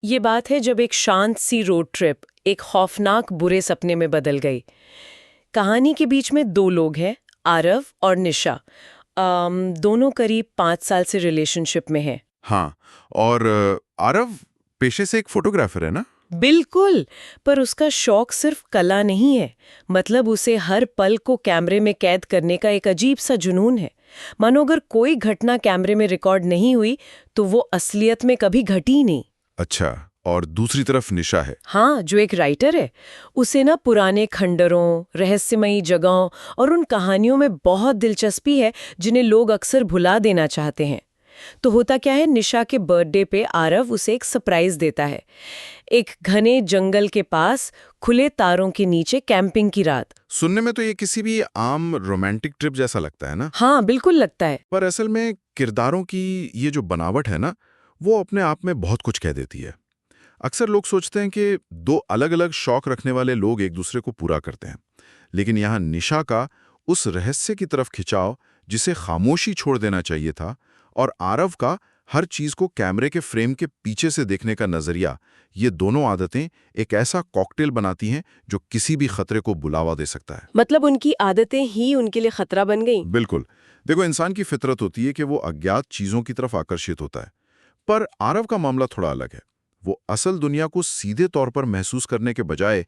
ये बात है जब एक शांत सी रोड ट्रिप एक खौफनाक बुरे सपने में बदल गई। कहानी के बीच में दो लोग हैं, आरव और निशा। दोनों करीब 5 साल से रिलेशनशिप में हैं। हाँ, और आरव पेशे से एक फोटोग्राफर है ना? बिल्कुल। पर उसका शौक सिर्फ कला नहीं है, मतलब उसे हर पल को कैमरे में कैद करने का एक अजीब सा जुनून है। मानो अगर कोई घटना कैमरे में रिकॉर्ड नहीं हुई तो वो असलियत में कभी घटी ही नहीं। अच्छा, और दूसरी तरफ निशा है। हाँ, जो एक राइटर है, उसे ना पुराने खंडरों, रहस्यमयी जगहों और उन कहानियों में बहुत दिलचस्पी है जिन्हें लोग अक्सर भुला देना चाहते हैं। तो होता क्या है, निशा के बर्थडे पे आरव उसे एक सरप्राइज देता है। एक घने जंगल के पास खुले तारों के नीचे कैंपिंग की रात। सुनने में तो ये किसी भी आम रोमांटिक ट्रिप जैसा लगता है ना? हाँ, बिल्कुल लगता है। पर असल में किरदारों की ये जो बनावट है ना, वो अपने आप में बहुत कुछ कह देती है। अक्सर लोग सोचते हैं कि दो अलग-अलग शौक रखने वाले लोग एक दूसरे को पूरा करते हैं, लेकिन यहाँ निशा का उस रहस्य की तरफ खिंचाव जिसे खामोशी छोड़ देना चाहिए था, और आरव का हर चीज को कैमरे के फ्रेम के पीछे से देखने का नजरिया, ये दोनों आदतें एक ऐसा कॉकटेल बनाती हैं जो किसी भी खतरे को बुलावा दे सकता है। मतलब उनकी आदतें ही उनके लिए खतरा बन गई। बिल्कुल। देखो, इंसान की फितरत होती है कि वो अज्ञात चीजों की तरफ आकर्षित होता है, पर आरव का मामला थोड़ा अलग है। वो असल दुनिया को सीधे तौर पर महसूस करने के बजाय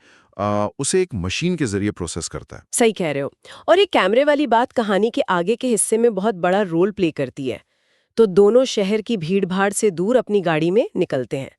उसे एक मशीन के जरिए प्रोसेस करता है। सही कह रहे हो। और ये कैमरे वाली बात कहानी के आगे के हिस्से में बहुत बड़ा रोल प्ले करती है। तो दोनों शहर की भीड़-भाड़ से दूर अपनी गाड़ी में निकलते हैं।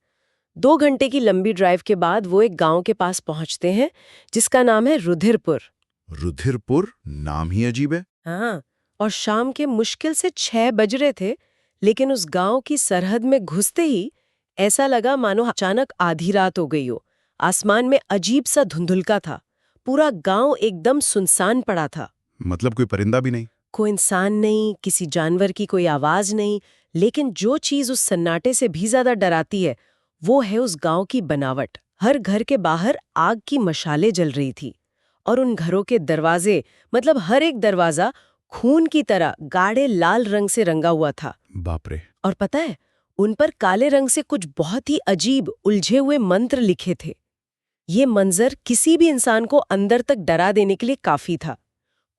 2 घंटे की लंबी ड्राइव के बाद वो एक गांव के पास पहुंचते हैं जिसका नाम है रुधिरपुर। रुधिरपुर नाम ही अजीब है। हाँ, और शाम के मुश्किल से 6 बज रहे थे, लेकिन उस गांव की सरहद में घुसते ही ऐसा लगा मानो अचानक आधी रात हो गई हो। आसमान में अजीब सा धुंधुलका था। पूरा गांव एकदम सुनसान पड़ा था। मतलब कोई परिंदा भी नहीं? कोई इंसान नहीं, किसी जानवर की कोई आवाज नहीं, लेकिन जो चीज उस सन्नाटे से भी ज्यादा डराती है, वो है उस गांव की बनावट। हर घर के बाहर आग की मशालें जल रही थी, और उन घरों के दरवाजे, मतलब हर एक दरवाजा खून की तरह गाढ़े लाल रंग से रंगा हुआ था। बाप रे। और पता है, उन पर काले रंग से कुछ बहुत ही अजीब उलझे हुए मंत्र लिखे थे। ये मंजर किसी भी इंसान को अंदर तक डरा देने के लिए काफी था।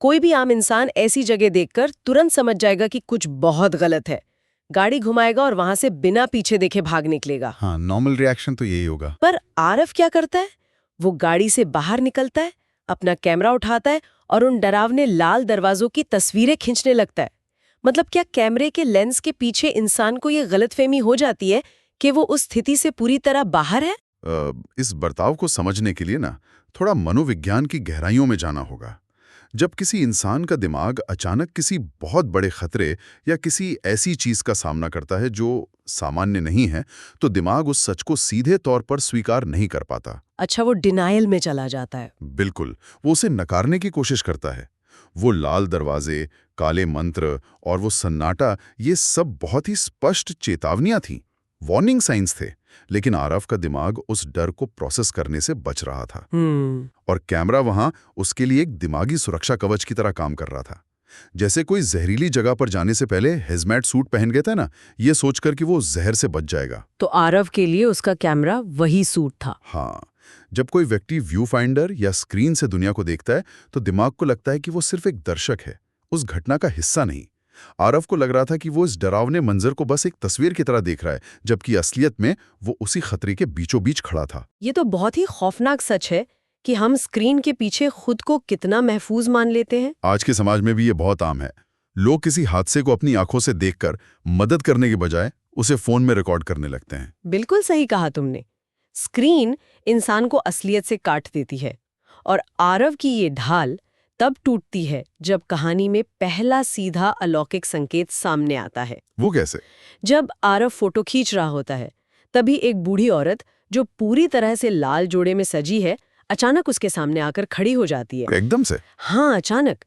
कोई भी आम इंसान ऐसी जगह देखकर तुरंत समझ जाएगा कि कुछ बहुत गलत है, गाड़ी घुमाएगा और वहां से बिना पीछे देखे भाग निकलेगा। हाँ, नॉर्मल रिएक्शन तो यही होगा। पर आरव क्या करता है? वो गाड़ी से बाहर निकलता है, अपना कैमरा उठाता है और उन डरावने लाल दरवाजों की तस्वीरें खींचने लगता है। मतलब क्या कैमरे के लेंस के पीछे इंसान को ये गलतफहमी हो जाती है कि वो उस स्थिति से पूरी तरह बाहर है? इस बर्ताव को समझने के लिए ना थोड़ा मनोविज्ञान की गहराइयों में जाना होगा। जब किसी इंसान का दिमाग अचानक किसी बहुत बड़े खतरे या किसी ऐसी चीज का सामना करता है जो सामान्य नहीं है, तो दिमाग उस सच को सीधे तौर पर स्वीकार नहीं कर पाता। अच्छा, वो डिनायल में चला जाता है। बिल्कुल, वो उसे नकारने की कोशिश करता है। वो लाल दरवाजे, काले मंत्र और वो सन्नाटा, ये सब बहुत ही स्पष्ट चेतावनियां थीं, वार्निंग साइंस थे। लेकिन आरव का दिमाग उस डर को प्रोसेस करने से बच रहा था, और कैमरा वहां उसके लिए एक दिमागी सुरक्षा कवच की तरह काम कर रहा था। जैसे कोई जहरीली जगह पर जाने से पहले हेजमेट सूट पहन गया था ना, ये सोचकर कि वो जहर से बच जाएगा। तो आरव के लिए उसका कैमरा वही सूट था। हाँ, जब कोई व्यक्ति व्यू फाइंडर या स्क्रीन से दुनिया को देखता है तो दिमाग को लगता है कि वो सिर्फ एक दर्शक है, उस घटना का हिस्सा नहीं। आरव को लग रहा था कि वो इस डरावने मंजर को बस एक तस्वीर की तरह देख रहा है, जबकि असलियत में वो उसी खतरे के बीचों बीच खड़ा था। ये तो बहुत ही खौफनाक सच है कि हम स्क्रीन के पीछे खुद को कितना महफूज मान लेते हैं। आज के समाज में भी ये बहुत आम है। लोग किसी हादसे को अपनी आंखों से देखकर मदद करने के बजाय उसे फोन में रिकॉर्ड करने लगते हैं। बिल्कुल सही कहा तुमने। स्क्रीन इंसान को असलियत से काट देती है, और आरव की ये ढाल तब टूटती है जब कहानी में पहला सीधा अलौकिक संकेत सामने आता है। वो कैसे? जब आरव फोटो खींच रहा होता है, तभी एक बूढ़ी औरत जो पूरी तरह से लाल जोड़े में सजी है, अचानक उसके सामने आकर खड़ी हो जाती है। एकदम से? हाँ, अचानक।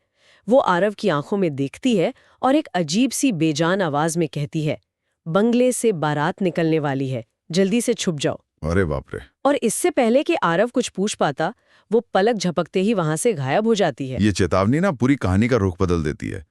वो आरव की आंखों में देखती है और एक अजीब सी बेजान आवाज में कहती है, बंगले से बारात निकलने वाली है, जल्दी से छुप जाओ। अरे बाप रे। और इससे पहले कि आरव कुछ पूछ पाता, वो पलक झपकते ही वहां से गायब हो जाती है। ये चेतावनी ना पूरी कहानी का रुख बदल देती है।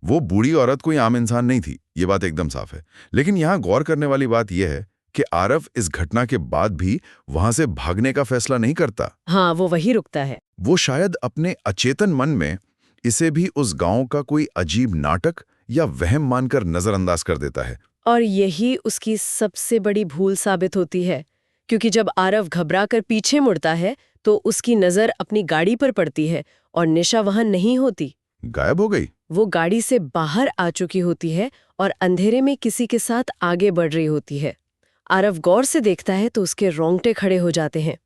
वो बूढ़ी औरत कोई आम इंसान नहीं थी, ये बात एकदम साफ है। लेकिन यहाँ गौर करने वाली बात यह है कि आरव इस घटना के बाद भी वहां से भागने का फैसला नहीं करता। हाँ, वो वही रुकता है। वो शायद अपने अचेतन मन में इसे भी उस गांव का कोई अजीब नाटक या वहम मानकर नजरअंदाज कर देता है। और यही उसकी सबसे बड़ी भूल साबित होती है, क्योंकि जब आरव घबरा कर पीछे मुड़ता है तो उसकी नजर अपनी गाड़ी पर पड़ती है और निशा वहां नहीं होती। गायब हो गई। वो गाड़ी से बाहर आ चुकी होती है और अंधेरे में किसी के साथ आगे बढ़ रही होती है। आरव गौर से देखता है तो उसके रोंगटे खड़े हो जाते हैं।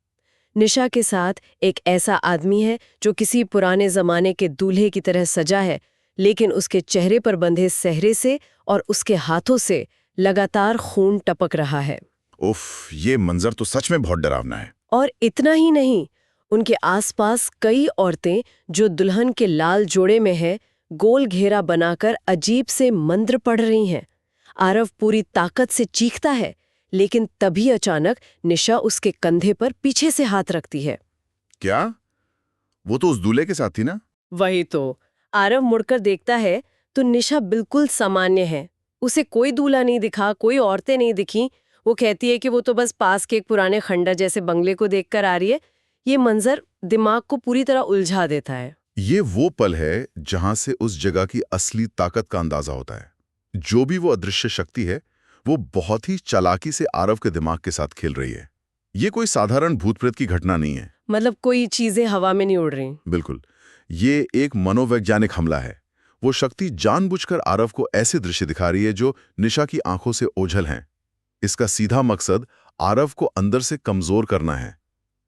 निशा के साथ एक ऐसा आदमी है जो किसी पुराने जमाने के दूल्हे की तरह सजा है, लेकिन उसके चेहरे पर बंधे सेहरे से और उसके हाथों से लगातार खून टपक रहा है। उफ, ये मंजर तो सच में बहुत डरावना है। और इतना ही नहीं, उनके आसपास कई औरतें जो दुल्हन के लाल जोड़े में हैं, गोल घेरा बनाकर अजीब से मंत्र पढ़ रही हैं। आरव पूरी ताकत से चीखता है, लेकिन तभी अचानक निशा उसके कंधे पर पीछे से हाथ रखती है। क्या? वो तो उस दूल्हे के साथ थी ना? वही तो। आरव मुड़कर देखता है तो निशा बिल्कुल सामान्य है। उसे कोई दूल्हा नहीं दिखा, कोई औरतें नहीं दिखी। वो कहती है कि वो तो बस पास के एक पुराने खंडर जैसे बंगले को देखकर आ रही है। ये मंजर दिमाग को पूरी तरह उलझा देता है। ये वो पल है जहां से उस जगह की असली ताकत का अंदाजा होता है। जो भी वो अदृश्य शक्ति है, वो बहुत ही चालाकी से आरव के दिमाग के साथ खेल रही है। ये कोई साधारण भूत प्रेत की घटना नहीं है। मतलब कोई चीजें हवा में नहीं उड़ रही। बिल्कुल, ये एक मनोवैज्ञानिक हमला है। वो शक्ति जानबूझकर आरव को ऐसे दृश्य दिखा रही है जो निशा की आंखों से ओझल हैं। इसका सीधा मकसद आरव को अंदर से कमजोर करना है।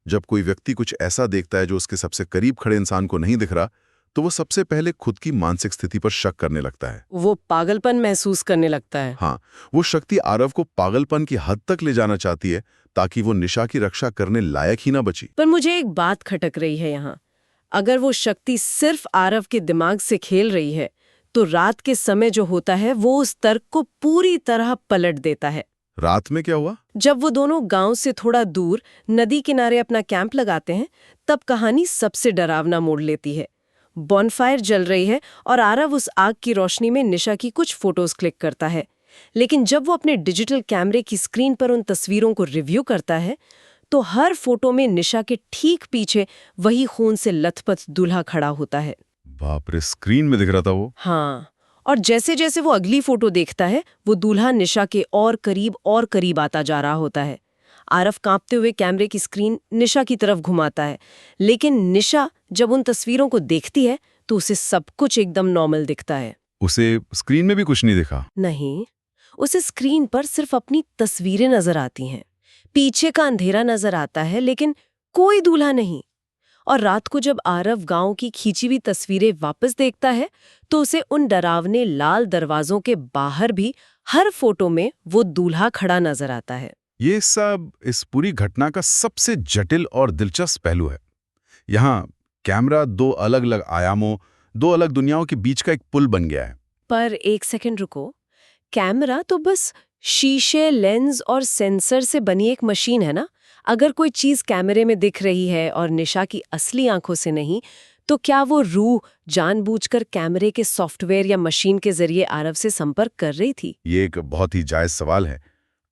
जब कोई व्यक्ति कुछ ऐसा देखता है जो उसके सबसे करीब खड़े इंसान को नहीं दिख रहा, तो वो सबसे पहले खुद की मानसिक स्थिति पर शक करने लगता है। वो पागलपन महसूस करने लगता है। हाँ, वो शक्ति आरव को पागलपन की हद तक ले जाना चाहती है ताकि वो निशा की रक्षा करने लायक ही ना बची। पर मुझे एक बात खटक रही है यहाँ। अगर वो शक्ति सिर्फ आरव के दिमाग से खेल रही है, तो रात के समय जो होता है वो उस तर्क को पूरी तरह पलट देता है। रात में क्या हुआ? जब वो दोनों गांव से थोड़ा दूर नदी किनारे अपना कैंप लगाते हैं, तब कहानी सबसे डरावना मोड़ लेती है। बॉनफायर जल रही है और आरव उस आग की रोशनी में निशा की कुछ फोटोज क्लिक करता है। लेकिन जब वो अपने डिजिटल कैमरे की स्क्रीन पर उन तस्वीरों को रिव्यू करता है, तो हर फोटो में निशा के ठीक पीछे वही खून से लथपथ दूल्हा खड़ा होता है। बाप रे, स्क्रीन में दिख रहा था वो। हाँ, और जैसे जैसे वो अगली फोटो देखता है, वो दूल्हा निशा के और करीब आता जा रहा होता है। आरव कांपते हुए कैमरे की स्क्रीन निशा की तरफ घुमाता है, लेकिन निशा जब उन तस्वीरों को देखती है तो उसे सब कुछ एकदम नॉर्मल दिखता है। उसे स्क्रीन में भी कुछ नहीं दिखा? नहीं, उसे स्क्रीन पर सिर्फ अपनी तस्वीरें नजर आती हैं। पीछे का अंधेरा नजर आता है, लेकिन कोई दूल्हा नहीं। और रात को जब आरव गांव की खींची हुई तस्वीरें वापस देखता है, तो उसे उन डरावने लाल दरवाजों के बाहर भी हर फोटो में वो दूल्हा खड़ा नजर आता है। ये सब इस पूरी घटना का सबसे जटिल और दिलचस्प पहलू है। यहाँ कैमरा दो अलग अलग आयामों, दो अलग दुनियाओं के बीच का एक पुल बन गया है। पर एक सेकंड रुको, कैमरा तो बस शीशे, लेंस और सेंसर से बनी एक मशीन है ना। अगर कोई चीज कैमरे में दिख रही है और निशा की असली आंखों से नहीं, तो क्या वो रूह जानबूझकर कैमरे के सॉफ्टवेयर या मशीन के जरिए आरव से संपर्क कर रही थी? ये एक बहुत ही जायज सवाल है।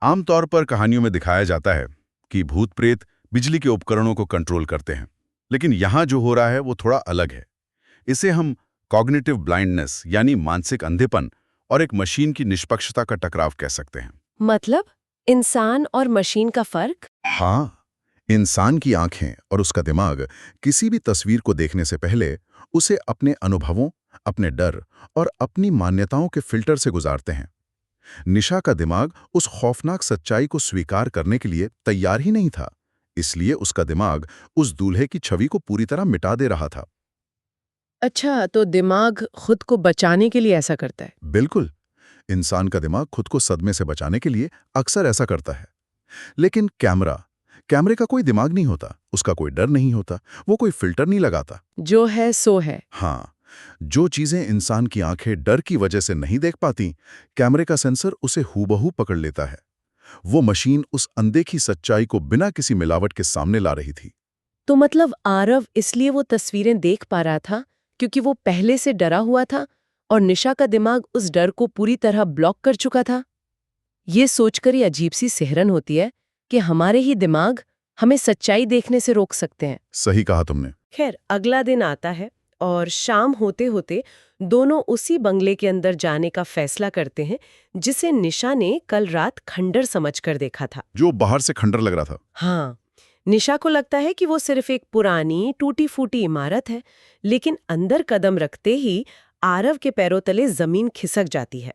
आमतौर पर कहानियों में दिखाया जाता है कि भूत प्रेत बिजली के उपकरणों को कंट्रोल करते हैं, लेकिन यहाँ जो हो रहा है वो थोड़ा अलग है। इसे हम कॉग्निटिव ब्लाइंडनेस यानी मानसिक अंधेपन और एक मशीन की निष्पक्षता का टकराव कह सकते हैं। मतलब इंसान और मशीन का फर्क? हाँ, इंसान की आंखें और उसका दिमाग किसी भी तस्वीर को देखने से पहले उसे अपने अनुभवों, अपने डर और अपनी मान्यताओं के फिल्टर से गुजारते हैं। निशा का दिमाग उस खौफनाक सच्चाई को स्वीकार करने के लिए तैयार ही नहीं था, इसलिए उसका दिमाग उस दूल्हे की छवि को पूरी तरह मिटा दे रहा था। अच्छा, तो दिमाग खुद को बचाने के लिए ऐसा करता है? बिल्कुल, इंसान का दिमाग खुद को सदमे से बचाने के लिए अक्सर ऐसा करता है। लेकिन कैमरे का कोई दिमाग नहीं होता, उसका कोई डर नहीं होता, वो कोई फिल्टर नहीं लगाता। जो है सो है। हाँ, जो चीजें इंसान की आंखें डर की वजह से नहीं देख पाती, कैमरे का सेंसर उसे हूबहू पकड़ लेता है। वो मशीन उस अनदेखी सच्चाई को बिना किसी मिलावट के सामने ला रही थी। तो मतलब आरव इसलिए वो तस्वीरें देख पा रहा था क्योंकि वो पहले से डरा हुआ था और निशा का दिमाग उस डर को पूरी तरह ब्लॉक कर चुका था। ये सोचकर ही अजीब सी सिहरन होती है कि हमारे ही दिमाग हमें सच्चाई देखने से रोक सकते हैं। सही कहा तुमने। खैर, अगला दिन आता है और शाम होते होते दोनों उसी बंगले के अंदर जाने का फैसला करते हैं जिसे निशा ने कल रात खंडर समझकर देखा था। जो बाहर से खंडर लग रहा था। हाँ, निशा को लगता है कि वो सिर्फ एक पुरानी टूटी फूटी इमारत है, लेकिन अंदर कदम रखते ही आरव के पैरों तले जमीन खिसक जाती है।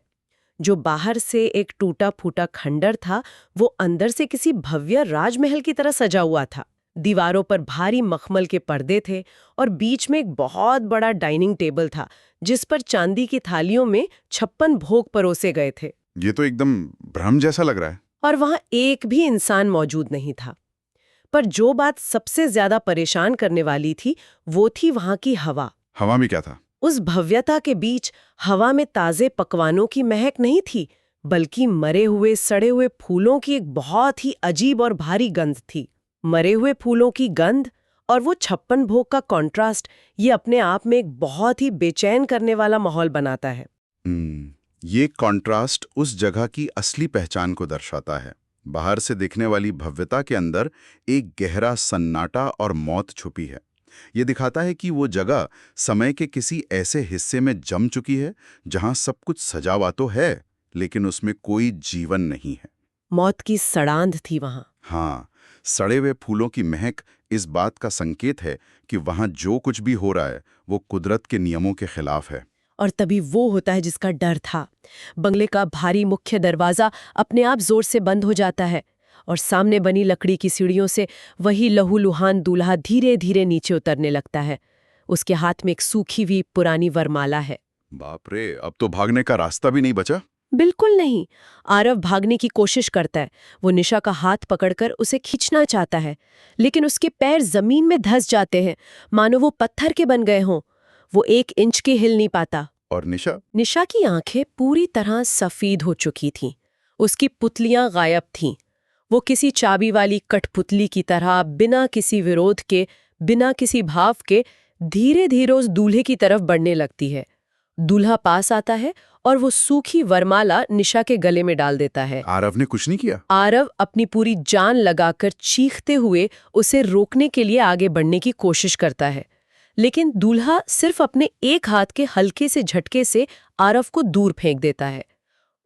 जो बाहर से एक टूटा फूटा खंडर था, वो अंदर से किसी भव्य राजमहल की तरह सजा हुआ था। दीवारों पर भारी मखमल के पर्दे थे और बीच में एक बहुत बड़ा डाइनिंग टेबल था जिस पर चांदी की थालियों में 56 भोग परोसे गए थे। ये तो एकदम भ्रम जैसा लग रहा है। और वहां एक भी इंसान मौजूद नहीं था। पर जो बात सबसे ज्यादा परेशान करने वाली थी वो थी वहां की हवा। हवा में क्या था? उस भव्यता के बीच हवा में ताजे पकवानों की महक नहीं थी, बल्कि मरे हुए सड़े हुए फूलों की एक बहुत ही अजीब और भारी गंध थी। मरे हुए फूलों की गंध और वो 56 भोग का कॉन्ट्रास्ट ये अपने आप में एक बहुत ही बेचैन करने वाला माहौल बनाता है। ये कॉन्ट्रास्ट उस जगह की असली पहचान को दर्शाता है। बाहर से दिखने वाली भव्यता के अंदर एक गहरा सन्नाटा और मौत छुपी है। ये दिखाता है कि वो जगह समय के किसी ऐसे हिस्से में जम चुकी है जहां सब कुछ सजा हुआ तो है, लेकिन उसमें कोई जीवन नहीं है। मौत की सड़ांध थी वहां। हाँ, सड़े हुए फूलों की महक इस बात का संकेत है कि वहां जो कुछ भी हो रहा है वो कुदरत के नियमों के खिलाफ है। और तभी वो होता है जिसका डर था। बंगले का भारी मुख्य दरवाजा अपने आप जोर से बंद हो जाता है और सामने बनी लकड़ी की सीढ़ियों से वही लहूलुहान दूल्हा धीरे धीरे नीचे उतरने लगता है। उसके हाथ में एक सूखी हुई पुरानी वरमाला है। बाप रे, अब तो भागने का रास्ता भी नहीं बचा। बिल्कुल नहीं। आरव भागने की कोशिश करता है। वो निशा का हाथ पकड़कर उसे खींचना चाहता है, लेकिन उसके पैर जमीन में धंस जाते हैं, मानो वो पत्थर के बन गए हों। वो 1 इंच की हिल नहीं पाता। और निशा की आंखें पूरी तरह सफेद हो चुकी थीं। उसकी पुतलियां गायब थीं। वो किसी चाबी वाली कठपुतली की तरह बिना किसी विरोध के, बिना किसी भाव के धीरे धीरे उस दूल्हे की तरफ बढ़ने लगती है। दूल्हा पास आता है और वो सूखी वरमाला निशा के गले में डाल देता है। आरव ने कुछ नहीं किया। आरव अपनी पूरी जान लगाकर चीखते हुए उसे रोकने के लिए आगे बढ़ने की कोशिश करता है, लेकिन दूल्हा सिर्फ अपने एक हाथ के हल्के से झटके से आरव को दूर फेंक देता है।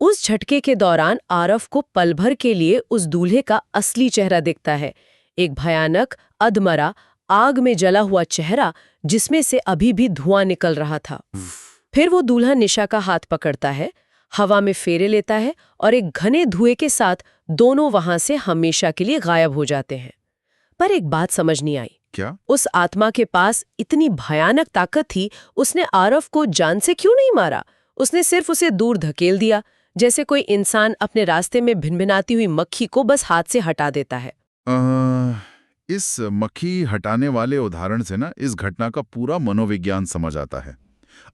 उस झटके के दौरान आरव को पल भर के लिए उस दूल्हे का असली चेहरा दिखता है, एक भयानक, अधमरा, आग में जला हुआ चेहरा जिसमें से अभी भी धुआं निकल रहा था। फिर वो दूल्हा निशा का हाथ पकड़ता है, हवा में फेरे लेता है और एक घने धुएं के साथ दोनों वहां से हमेशा के लिए गायब हो जाते हैं। पर एक बात समझ नहीं आई। क्या? उस आत्मा के पास इतनी भयानक ताकत थी, उसने आरव को जान से क्यों नहीं मारा? उसने सिर्फ उसे दूर धकेल दिया, जैसे कोई इंसान अपने रास्ते में भिनभिनाती हुई मक्खी को बस हाथ से हटा देता है। इस मक्खी हटाने वाले उदाहरण से ना इस घटना का पूरा मनोविज्ञान समझ आता है।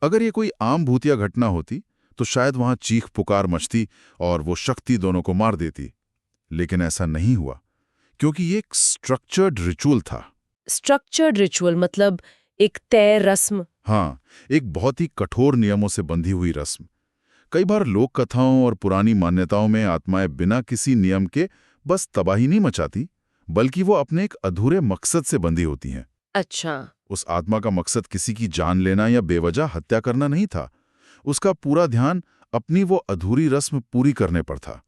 अगर ये कोई आम भूतिया घटना होती तो शायद वहां चीख पुकार मचती और वो शक्ति दोनों को मार देती, लेकिन ऐसा नहीं हुआ क्योंकि ये एक स्ट्रक्चर्ड रिचुअल था। स्ट्रक्चर्ड रिचुअल मतलब एक तय रस्म? हाँ, एक बहुत ही कठोर नियमों से बंधी हुई रस्म। कई बार लोक कथाओं और पुरानी मान्यताओं में आत्माएं बिना किसी नियम के बस तबाही नहीं मचाती, बल्कि वो अपने एक अधूरे मकसद से बंधी होती हैं। अच्छा। उस आत्मा का मकसद किसी की जान लेना या बेवजह हत्या करना नहीं था। उसका पूरा ध्यान अपनी वो अधूरी रस्म पूरी करने पर था,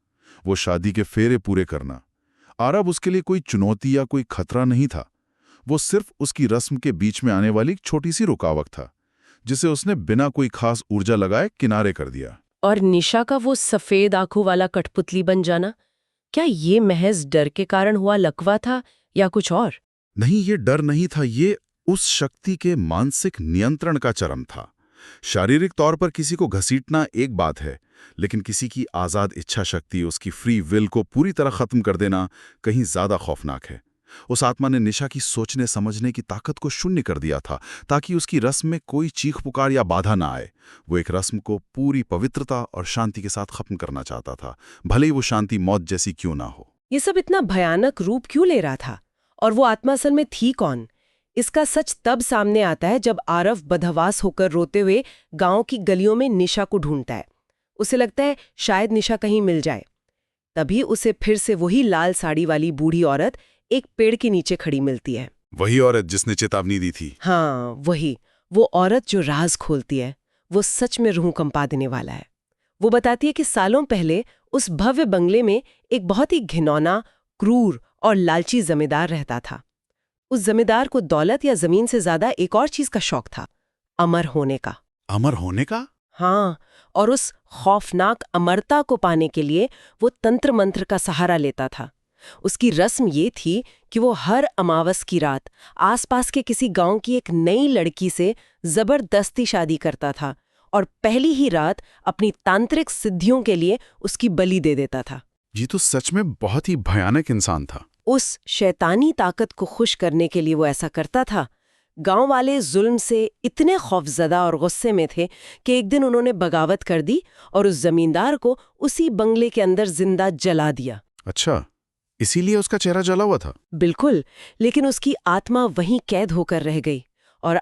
वो शादी के फेरे पूरे करना। आरव उसके लिए कोई चुनौती या कोई खतरा नहीं था, वो सिर्फ उसकी रस्म के बीच में आने वाली एक छोटी सी रुकावट था, जिसे उसने बिना कोई खास ऊर्जा लगाए किनारे कर दिया। और निशा का वो सफेद आंखों वाला कठपुतली बन जाना, क्या ये महज डर के कारण हुआ लकवा था या कुछ और? नहीं, ये डर नहीं था, ये उस शक्ति के मानसिक नियंत्रण का चरम था। शारीरिक तौर पर किसी को घसीटना एक बात है, लेकिन किसी की आज़ाद इच्छा शक्ति, उसकी फ्री विल को पूरी तरह खत्म कर देना कहीं ज्यादा खौफनाक है। उस आत्मा ने निशा की सोचने समझने की ताकत को शून्य कर दिया था, ताकि उसकी रस्म में कोई चीख पुकार या बाधा ना आए। वो एक रस्म को पूरी पवित्रता और शांति के साथ खत्म करना चाहता था, भले ही वो शांति मौत जैसी क्यों ना हो। ये सब इतना भयानक रूप क्यों ले रहा था? और वो आत्मा असल में थी कौन? इसका सच तब सामने आता है जब आरव बदहवास होकर रोते हुए गांव की गलियों में निशा को ढूंढता है। उसे लगता है शायद निशा कहीं मिल जाए। तभी उसे फिर से वही लाल साड़ी वाली बूढ़ी औरत एक पेड़ के नीचे खड़ी मिलती है। वही औरत जिसने चेतावनी दी थी। हाँ, वही। वो औरत जो राज खोलती है, वो सच में रूह कंपा देने वाला है। वो बताती है कि सालों पहले उस भव्य बंगले में एक बहुत ही घिनौना, क्रूर और लालची जमींदार रहता था। उस जमींदार को दौलत या जमीन से ज्यादा एक और चीज का शौक था, अमर होने का। अमर होने का? हाँ, और उस खौफनाक अमरता को पाने के लिए वो तंत्र मंत्र का सहारा लेता था। उसकी रस्म ये थी कि वो हर अमावस की रात आसपास के किसी गांव की एक नई लड़की से जबरदस्ती शादी करता था और पहली ही रात अपनी तांत्रिक सिद्धियों के लिए उसकी बलि दे देता था। ये तो सच में बहुत ही भयानक इंसान था। उस शैतानी ताकत को खुश करने के लिए वो ऐसा करता था। गांव वाले जुल्म से इतने खौफजदा और गुस्से में थे कि एक दिन उन्होंने बगावत कर दी और उस जमींदार को उसी बंगले के अंदर जिंदा जला दिया। अच्छा, इसीलिए उसका चेहरा जला हुआ था? बिल्कुल, लेकिन उसकी आत्मा वहीं कैद होकर रह गई। और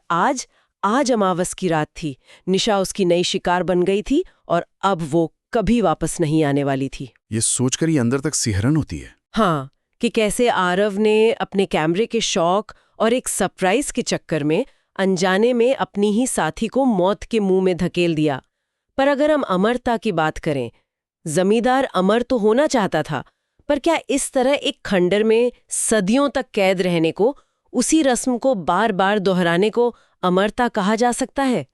आज अमावस की रात थी। निशा उसकी नई शिकार बन गई थी और अब वो कभी वापस नहीं आने वाली थी। ये सोचकर ही अंदर तक सिहरन होती है। हाँ, कि कैसे आरव ने अपने कैमरे के शौक और एक सरप्राइज के चक्कर में अनजाने में अपनी ही साथी को मौत के मुंह में धकेल दिया। पर अगर हम अमरता की बात करें, जमींदार अमर तो होना चाहता था, पर क्या इस तरह एक खंडर में सदियों तक कैद रहने को, उसी रस्म को बार बार दोहराने को अमरता कहा जा सकता है?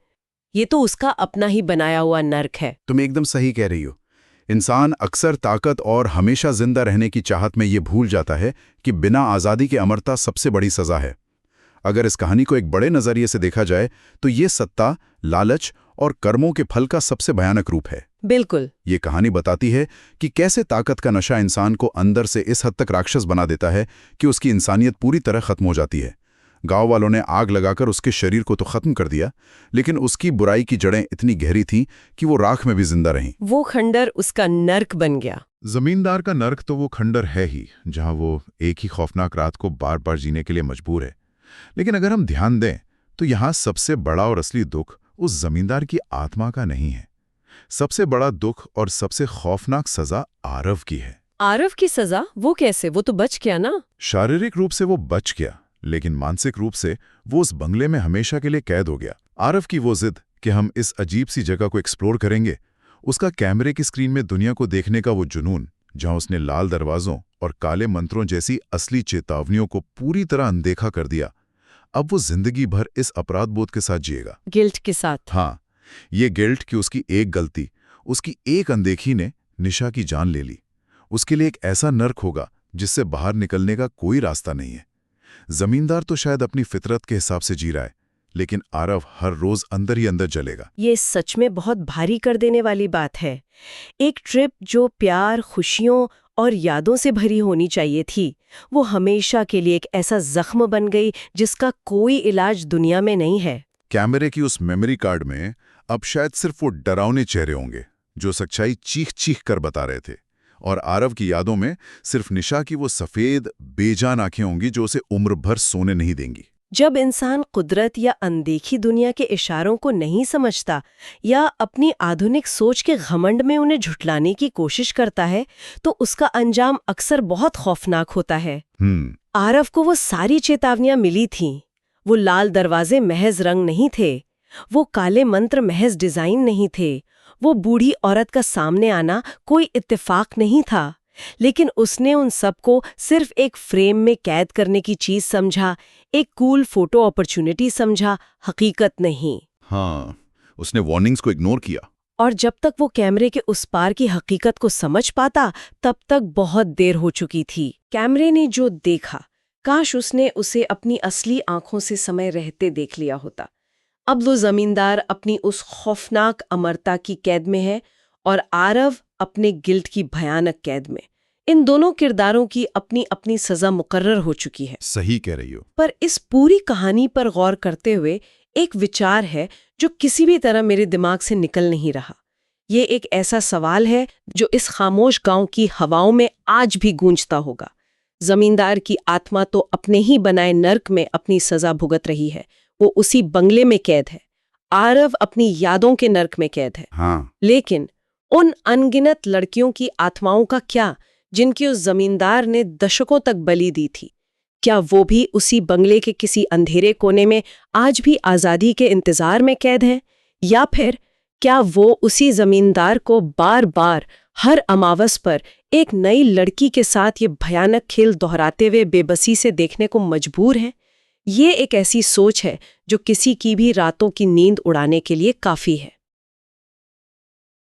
ये तो उसका अपना ही बनाया हुआ नर्क है। तुम एकदम सही कह रही हो। इंसान अक्सर ताकत और हमेशा जिंदा रहने की चाहत में ये भूल जाता है कि बिना आज़ादी के अमरता सबसे बड़ी सज़ा है। अगर इस कहानी को एक बड़े नज़रिए से देखा जाए तो ये सत्ता, लालच और कर्मों के फल का सबसे भयानक रूप है। बिल्कुल। ये कहानी बताती है कि कैसे ताकत का नशा इंसान को अंदर से इस हद तक राक्षस बना देता है कि उसकी इंसानियत पूरी तरह खत्म हो जाती है। गांव वालों ने आग लगाकर उसके शरीर को तो खत्म कर दिया, लेकिन उसकी बुराई की जड़ें इतनी गहरी थीं कि वो राख में भी जिंदा रहीं। वो खंडर उसका नर्क बन गया। जमींदार का नर्क तो वो खंडर है ही, जहां वो एक ही खौफनाक रात को बार बार जीने के लिए मजबूर है। लेकिन अगर हम ध्यान दें तो यहाँ सबसे बड़ा और असली दुख उस जमींदार की आत्मा का नहीं है। सबसे बड़ा दुख और सबसे खौफनाक सजा आरव की है। आरव की सजा? वो कैसे? वो तो बच गया ना। शारीरिक रूप से वो बच गया, लेकिन मानसिक रूप से वो उस बंगले में हमेशा के लिए कैद हो गया। आरव की वो जिद कि हम इस अजीब सी जगह को एक्सप्लोर करेंगे, उसका कैमरे की स्क्रीन में दुनिया को देखने का वो जुनून, जहां उसने लाल दरवाजों और काले मंत्रों जैसी असली चेतावनियों को पूरी तरह अनदेखा कर दिया, अब वो जिंदगी भर इस अपराध बोध के साथ जिएगा। गिल्ट के साथ। हाँ, ये गिल्ट कि उसकी एक गलती, उसकी एक अनदेखी ने निशा की जान ले ली। उसके लिए एक ऐसा नर्क होगा जिससे बाहर निकलने का कोई रास्ता नहीं है। जमींदार तो शायद अपनी फितरत के हिसाब से जी रहा है, लेकिन आरव हर रोज अंदर ही अंदर जलेगा। ये सच में बहुत भारी कर देने वाली बात है। एक ट्रिप जो प्यार, खुशियों और यादों से भरी होनी चाहिए थी, वो हमेशा के लिए एक ऐसा जख्म बन गई जिसका कोई इलाज दुनिया में नहीं है। कैमरे की उस मेमोरी कार्ड में अब शायद सिर्फ वो डरावने चेहरे होंगे जो सच्चाई चीख चीख कर बता रहे थे, और आरव की यादों में सिर्फ निशा की वो सफेद बेजान आंखें होंगी जो उसे उम्र भर सोने नहीं देंगी। जब इंसान कुदरत या अनदेखी दुनिया के इशारों को नहीं समझता या अपनी आधुनिक सोच के घमंड में उन्हें झुठलाने की कोशिश करता है, तो उसका अंजाम अक्सर बहुत खौफनाक होता है। आरव को वो सारी चेतावनियां मिली थीं। वो लाल दरवाजे महज रंग नहीं थे, वो काले मंत्र महज डिजाइन नहीं थे, वो बूढ़ी औरत का सामने आना कोई इत्तेफाक नहीं था। लेकिन उसने उन सबको सिर्फ एक फ्रेम में कैद करने की चीज समझा, एक कूल फोटो अपॉर्चुनिटी समझा, हकीकत नहीं। हाँ, उसने वार्निंग्स को इग्नोर किया। और जब तक वो कैमरे के उस पार की हकीकत को समझ पाता, तब तक बहुत देर हो चुकी थी। कैमरे ने जो देखा, काश उसने उसे अपनी असली आंखों से समय रहते देख लिया होता। अब वो जमींदार अपनी उस खौफनाक अमरता की कैद में है और आरव अपने गिल्ट की भयानक कैद में। इन दोनों किरदारों की अपनी अपनी सजा मुकर्रर हो चुकी है। सही कह रही हो। पर इस पूरी कहानी पर गौर करते हुए एक विचार है जो किसी भी तरह मेरे दिमाग से निकल नहीं रहा। ये एक ऐसा सवाल है जो इस खामोश गांव की हवाओं में आज भी गूंजता होगा। जमींदार की आत्मा तो अपने ही बनाए नर्क में अपनी सजा भुगत रही है, वो उसी बंगले में कैद है। आरव अपनी यादों के नर्क में कैद है। हाँ। लेकिन उन अनगिनत लड़कियों की आत्माओं का क्या, जिनकी उस जमींदार ने दशकों तक बलि दी थी, क्या वो भी उसी बंगले के किसी अंधेरे कोने में आज भी आज़ादी के इंतजार में कैद हैं? या फिर क्या वो उसी जमींदार को बार बार हर अमावस पर एक नई लड़की के साथ ये भयानक खेल दोहराते हुए बेबसी से देखने को मजबूर हैं? ये एक ऐसी सोच है जो किसी की भी रातों की नींद उड़ाने के लिए काफ़ी है।